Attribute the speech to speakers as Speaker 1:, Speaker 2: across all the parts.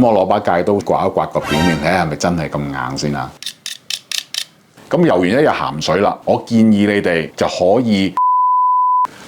Speaker 1: 咁我攞把戒刀刮一刮個表面，睇下係咪真係咁硬先啊！咁游完一日鹹水啦，我建議你哋就可以。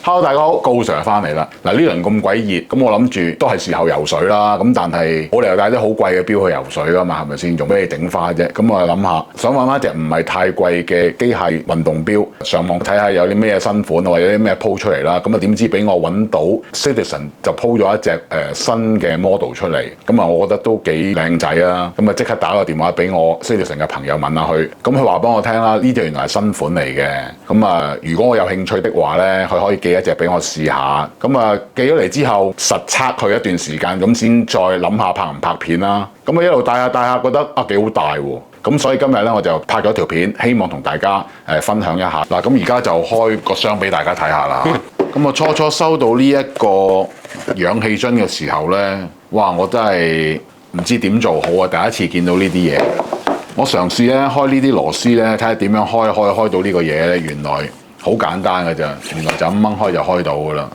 Speaker 1: Hello， 大家好，高 Sir 翻嚟啦。嗱，呢輪咁鬼熱，咁我諗住都係時候游水啦。咁但係冇理由帶啲好貴嘅錶去游水噶嘛，係咪先？用俾你整花啫。咁我就諗下，想揾翻隻唔係太貴嘅機械運動錶，上網睇下有啲咩新款或者啲咩鋪出嚟啦。咁啊點知俾我揾到 Citizen 就鋪咗一隻新嘅 model 出嚟。咁啊，我覺得都幾靚仔啊。咁啊，即刻打個電話俾我 Citizen 嘅朋友問下佢。咁佢話幫我聽啦，呢隻原來係新款嚟嘅。咁啊，如果我有興趣的話咧，佢可以寄一隻俾我試下，咁啊寄咗嚟之後實測佢一段時間，咁先再諗下拍唔拍片啦。咁啊一路戴下，覺得啊幾好大喎。咁所以今日咧我就拍咗條片，希望同大家分享一下。嗱，咁而家就開個箱俾大家睇下啦。咁我初收到呢一個氧氣樽嘅時候咧，哇！我真係唔知點做好啊！第一次見到呢啲嘢，我嘗試咧開呢啲螺絲咧，睇下點樣開到呢個嘢咧，原來好簡單嘅咋，原來就咁掹開就開到噶啦。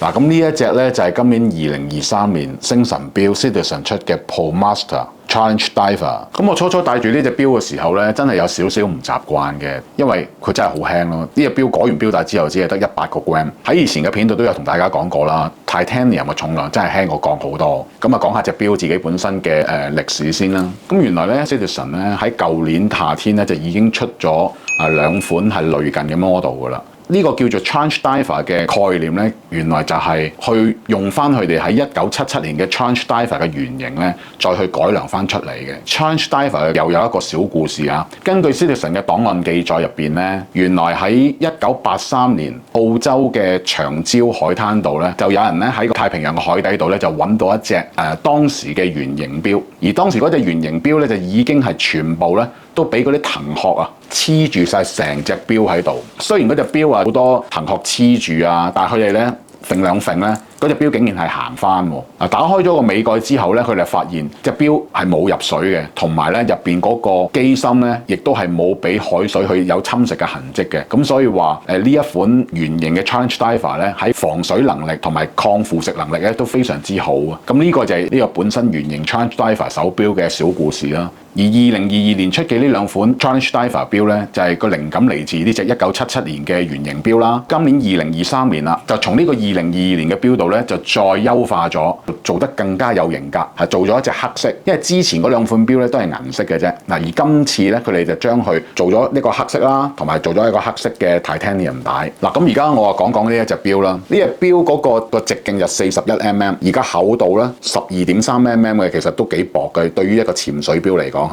Speaker 1: 嗱，咁呢一隻咧就係今年2023年星辰錶 Citizen 出嘅 ProMaster Challenge Diver。咁我初戴住呢隻錶嘅時候咧，真係有少少唔習慣嘅，因為佢真係好輕咯。呢隻錶改完錶帶之後，只係得100個 gram。喺以前嘅片度都有同大家講過啦，Titanium 嘅重量真係輕過鋼好多。咁啊，講下隻錶自己本身嘅歷史先啦。咁原來咧 Citizen 咧喺舊年夏天咧就已經出咗2款係類近嘅 model 噶啦。呢個叫做 Challenge Diver 嘅概念咧，原來就係去用翻佢哋喺1977年嘅 Challenge Diver 嘅原型咧，再去改良翻出嚟嘅。Challenge Diver 又有一個小故事啊。根據 Citizen 嘅檔案記載入邊咧，原來喺1983年澳洲嘅長礁海灘度咧，就有人咧喺個太平洋嘅海底度咧就揾到一隻當時嘅圓形錶，而當時嗰隻圓形錶咧就已經係全部咧都俾嗰啲藤殼啊黐住晒成隻錶喺度。雖然嗰隻錶好多藤殼黐住啊，但係佢哋咧揈兩揈咧，嗰隻錶竟然係行翻喎。啊，打開咗個尾蓋之後咧，佢哋發現隻錶係冇入水嘅，同埋咧入邊嗰個機芯咧，亦都係冇俾海水去有侵蝕嘅痕跡嘅。咁所以話呢一款圓形嘅 Challenge Diver 咧，喺防水能力同埋抗腐蝕能力咧都非常之好啊。咁呢個就係呢個本身圓形 Challenge Diver 手錶嘅小故事啦。而2022年出嘅呢2款 Challenge Diver 錶咧，就係個靈感嚟自呢隻1977年嘅圓形錶啦。今年2023年啦，就從呢個2022年嘅錶度咧，就再優化咗，做得更加有型格，係做咗一隻黑色。因為之前嗰2款錶咧都係銀色嘅啫。嗱，而今次咧佢哋就將佢做咗呢個黑色啦，同埋做咗一個黑色嘅 Titanium 帶。嗱，咁而家我啊講呢一隻錶啦。呢隻錶嗰個直徑就41mm，而家厚度咧12.3mm嘅，其實都幾薄嘅，對於一個潛水錶嚟講。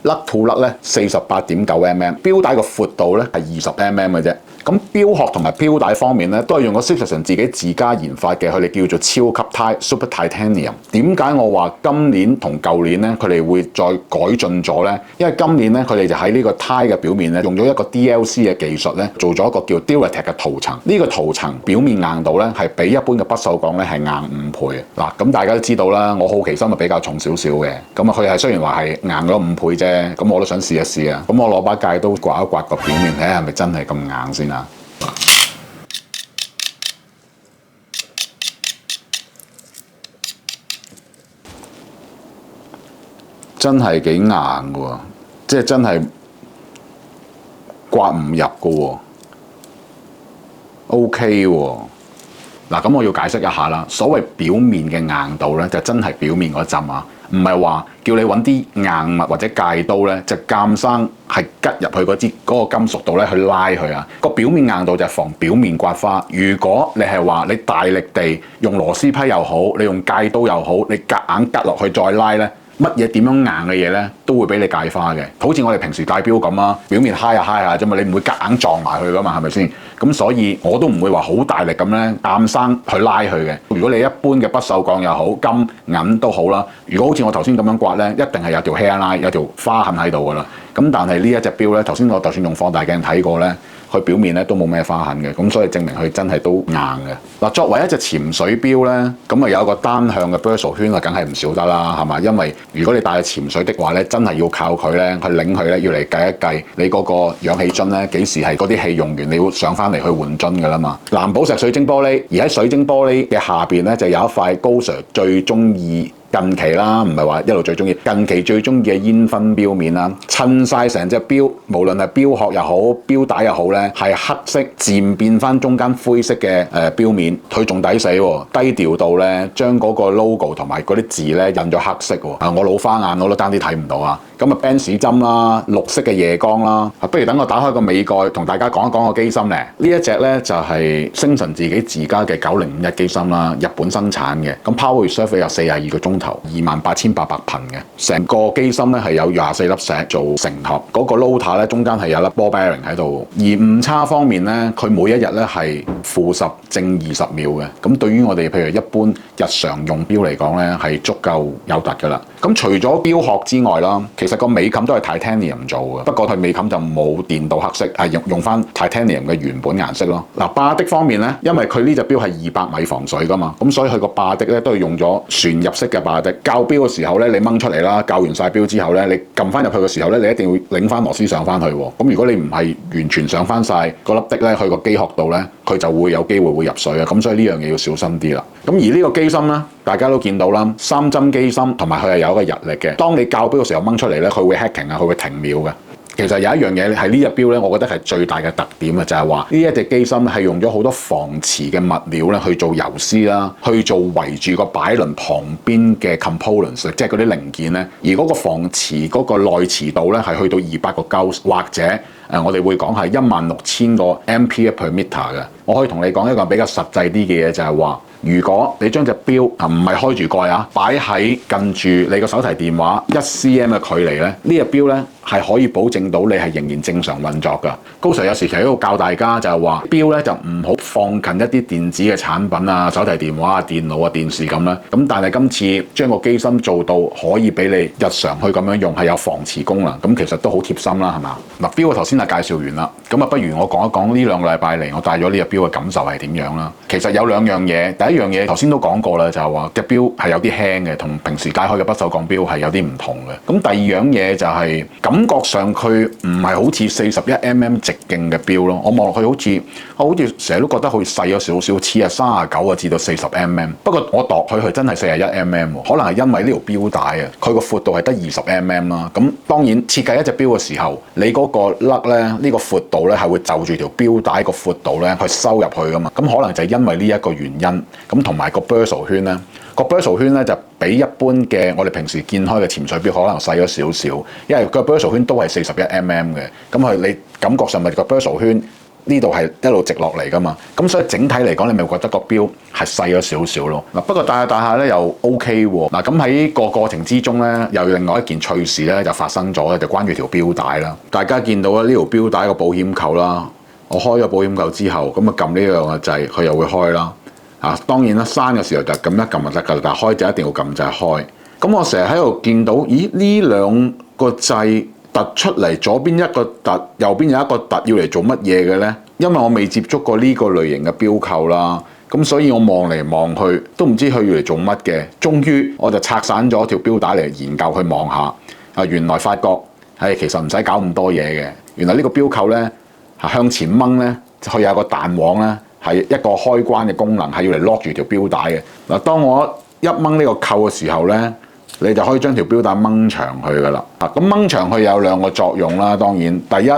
Speaker 1: 甩套甩咧48.9mm， 錶帶個闊度咧係20mm嘅啫。咁錶殼同埋錶帶方面咧，都係用個 Citizen 自己自家研發嘅，佢哋叫做超級鈦 Super Titanium。點解我話今年同舊年咧，佢哋會再改進咗咧？因為今年咧，佢哋就喺呢個鈦嘅表面咧，用咗一個 DLC 嘅技術咧，做咗一個叫 Duratec 嘅塗層。呢個塗層表面硬度咧係比一般嘅不鏽鋼咧係硬5倍。嗱，咁大家都知道啦，我好奇心係比較重少少嘅。咁啊，佢係雖然話係硬咗5倍啫，咁我都想試一試啊。咁我攞把戒刀刮一刮個表面，睇下係咪真係咁硬先啊！真係幾硬嘅喎，即係真係刮唔入嘅喎。OK 喎。嗱，咁我要解釋一下啦。所謂表面嘅硬度咧，就真係表面嗰陣啊，唔係話叫你揾啲硬物或者戒刀咧，就鑑生係吉入去嗰個金屬度咧去拉佢啊。個表面硬度就係防表面刮花。如果你係話你大力地用螺絲批又好，你用戒刀又好，你夾硬吉落去再拉咧，乜嘢點樣硬嘅嘢咧，都會俾你戒花嘅。好似我哋平時戴錶咁啊，表面揩下啫嘛，你唔會夾硬撞埋去噶嘛，係咪先？咁所以我都唔會話好大力咁咧，硬生去拉佢嘅。如果你一般嘅不鏽鋼又好，金銀都好啦。如果好似我頭先咁樣刮咧，一定係有條 hairline 有條花痕喺度噶啦。咁但係呢一隻錶咧，頭先我就算用放大鏡睇過咧，佢表面咧都冇咩花痕嘅，咁所以證明佢真係都硬嘅。嗱，作為一隻潛水錶咧，咁啊有一個單向嘅 bezel 圈啊，梗係唔少得啦，係嘛？因為如果你帶去潛水的話咧，真係要靠佢咧去擰佢咧，要嚟計一計你嗰個氧氣樽咧幾時係嗰啲氣用完，你要上翻嚟去換樽噶啦嘛。藍寶石水晶玻璃，而喺水晶玻璃嘅下邊咧就有一塊高 Sir 最中意近期啦，唔係話一路最中意，近期最中意嘅煙熏錶面啦，襯晒成隻錶，無論係錶殼又好，錶帶又好咧，係黑色漸變翻中間灰色嘅錶面，佢仲抵死喎，低調到咧將嗰個 logo 同埋嗰啲字咧印咗黑色喎。啊，我老花眼我都爭啲睇唔到啊！咁啊 Benz 針啦，綠色嘅夜光啦，不如等我打開個尾蓋，同大家講一講個機芯咧。呢一隻咧就係星辰自己自家嘅9051機芯啦，日本生產嘅。咁 Power Reserve 有42個鐘頭，28,800頻嘅。成個機芯咧係有24粒石做承托，嗰個 Rotor 咧中間係有粒 ball bearing 喺度。而誤差方面咧，佢每一日咧係-10正20秒嘅。咁對於我哋譬如一般日常用錶嚟講咧，係足夠有突㗎啦。咁除咗錶殼之外啦，其實個尾冚都係 Titanium 做嘅，不過佢尾冚就冇電鍍黑色，係用翻 Titanium 嘅原本顏色咯。嗱，霸的方面咧，因為佢呢隻錶係200米防水噶嘛，咁所以佢個霸的咧都係用咗旋入式嘅霸的。校錶嘅時候咧，你掹出嚟啦，校完晒錶之後咧，你撳翻入去嘅時候咧，你一定要擰翻螺絲上翻去喎。咁如果你唔係完全上翻晒嗰粒的咧，去個機殼度咧，佢就會有機會會入水啊。咁所以呢樣嘢要小心啲啦。咁而呢個機芯咧，大家都見到啦，3針機芯同埋佢係有一個日曆嘅。當你校錶嘅時候掹出嚟咧，佢會 hacking 啊，佢會停秒嘅。其實有一樣嘢係呢隻錶咧，我覺得係最大嘅特點啊，就係話呢一隻機芯係用咗好多防磁嘅物料咧去做油絲啦，去做圍住個擺輪旁邊嘅 components， 即係嗰啲零件咧。而嗰個防磁嗰個耐磁度咧係去到200個 Gauss， 或者我哋會講係16000個 Ampere per meter 嘅。我可以同你講一個比較實際啲嘅嘢，就係話，如果你將隻錶唔係開住蓋啊，擺喺近住你個手提電話1cm 嘅距離咧，呢隻錶咧係可以保證到你係仍然正常運作㗎。高 Sir 有時其實喺度教大家就係話，錶咧就唔好放近一啲電子嘅產品啊，手提電話啊、電腦啊、電視咁啦。咁但係今次將個機芯做到可以俾你日常去咁樣用，係有防磁功能，咁其實都好貼心啦，係嘛？嗱，錶我頭先係介紹完啦，咁啊不如我講一講呢2個禮拜嚟我戴咗呢隻錶嘅感受係點樣啦。其實有2樣嘢，第一樣嘢頭先都講過啦，就係話隻錶係有啲輕嘅，同平時戴開嘅不鏽鋼錶係有啲唔同嘅。咁第二樣嘢就係感覺上佢唔係好似41mm 直徑嘅錶咯，我望落去好似成日都覺得佢細咗少少，似係39至到40mm。不過我度佢真係41mm，可能係因為呢條錶帶啊，佢個闊度係得20mm啦。咁當然設計一隻錶嘅時候，你嗰個甩咧呢個闊度咧係會就住條錶帶個闊度咧去收入去噶嘛。咁可能就係因為呢一個原因，咁同埋個 bezel 圈咧，個 bezel 圈咧就比一般嘅我哋平時見開嘅潛水錶可能細咗少少，因為個 bezel 圈都係41mm嘅，咁你感覺上咪個 bezel 圈呢度係一路直落嚟噶嘛，咁所以整體嚟講，你咪覺得個錶係細咗少少咯。嗱，不過戴下咧又 OK 喎。嗱，咁喺個過程之中咧，又另外一件趣事咧就發生咗咧，就關於條錶帶啦。大家見到咧呢條錶帶個保險扣啦，我開咗保險扣之後，咁啊撳呢樣嘅掣，佢又會開啦。啊，當然啦，閂嘅時候就撳一撳就得㗎啦，但係開就一定要撳就係開。咁我成日喺度見到，咦？呢2個掣突出嚟，左邊一個突，右邊有一個突，要嚟做乜嘢嘅咧？因為我未接觸過呢個類型嘅錶扣啦，咁所以我望嚟望去都唔知佢要嚟做乜嘅。終於我就拆散咗條錶帶嚟研究去望下，啊，原來發覺係其實唔使搞咁多嘢嘅。原來呢個錶扣咧向前掹咧，佢有個彈簧咧。係一個開關嘅功能，係要嚟 lock 住條錶帶嘅。嗱，當我一掹呢個扣嘅時候咧，你就可以將條錶帶掹長去噶啦。啊，咁掹長去有2個作用啦。當然，第一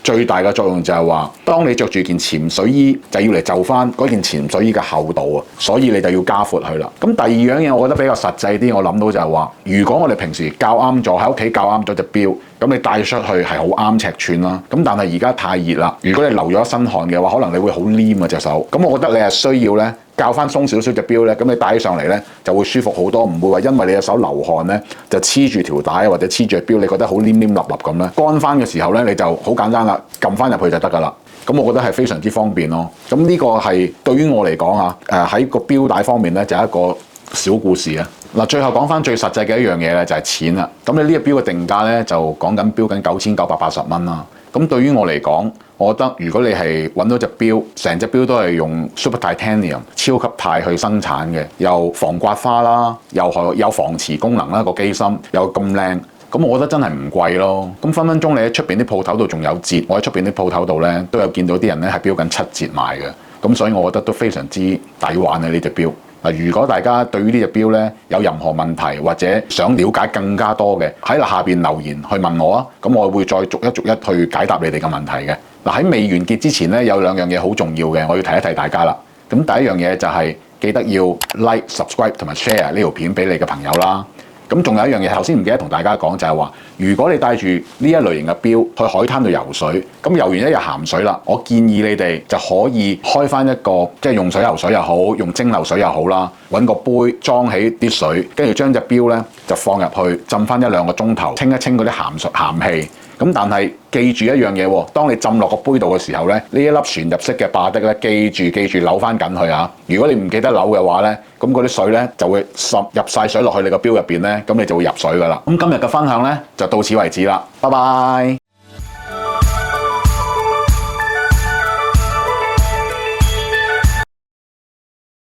Speaker 1: 最大嘅作用就係話，當你着住件潛水衣，就要嚟就翻嗰件潛水衣嘅厚度啊，所以你就要加闊佢啦。咁第二樣嘢，我覺得比較實際啲，我諗到就係話，如果我哋平時校啱咗喺屋企校啱咗隻錶，咁你帶出去係好啱尺寸啦。咁但係而家太熱啦，如果你流咗一身汗嘅話，可能你會好黏啊隻手。咁我覺得你係需要咧校翻鬆少少隻錶咧，咁你戴起上嚟咧就會舒服好多，唔會話因為你隻手流汗咧就黐住條帶或者黐住隻錶，你覺得好黏黏立立咁咧。乾翻嘅時候咧，你就好簡單啦，撳翻入去就得㗎啦。咁我覺得係非常之方便咯。咁呢個係對於我嚟講啊，喺個錶帶方面咧就係一個小故事啊。嗱，最後講翻最實際嘅一樣嘢咧，就係錢啦。咁你呢隻錶嘅定價咧，就講緊標緊9980蚊啦。咁對於我嚟講，我覺得如果你係揾到隻錶，成隻錶都係用 Super Titanium 超級鈦去生產嘅，又防刮花啦，又有防磁功能啦，個機芯又咁靚，咁我覺得真係唔貴咯。咁分分鐘你喺出邊啲鋪頭度仲有折，我喺出邊啲鋪頭度咧都有見到啲人咧係標緊7折賣嘅。咁所以我覺得都非常之抵玩啊呢隻錶。嗱，如果大家對於呢隻錶咧有任何問題或者想了解更加多嘅，喺下邊留言去問我啊，咁我會再逐一去解答你哋嘅問題嘅。嗱，喺未完結之前咧，有兩樣嘢好重要嘅，我要提一提大家啦。咁第一樣嘢就係記得要 like、subscribe 同埋 share 呢條片俾你嘅朋友啦。咁仲有一樣嘢，頭先唔記得同大家講，就係話，如果你帶住呢一類型嘅錶去海灘度游水，咁游完一日鹹水啦，我建議你哋就可以開翻一個，即係用水游水又好，用蒸餾水又好啦，揾個杯裝起啲水，跟住將隻錶咧就放入去浸翻1-2個鐘頭，清一清嗰啲鹹氣。咁但係記住一樣嘢喎，當你浸落個杯度嘅時候咧，呢一粒旋入式嘅巴的咧，記住扭翻緊佢啊！如果你唔記得扭嘅話咧，咁嗰啲水咧就會入晒水落去你個錶入邊咧，咁你就會入水噶啦。咁今日嘅分享咧就到此為止啦，拜拜。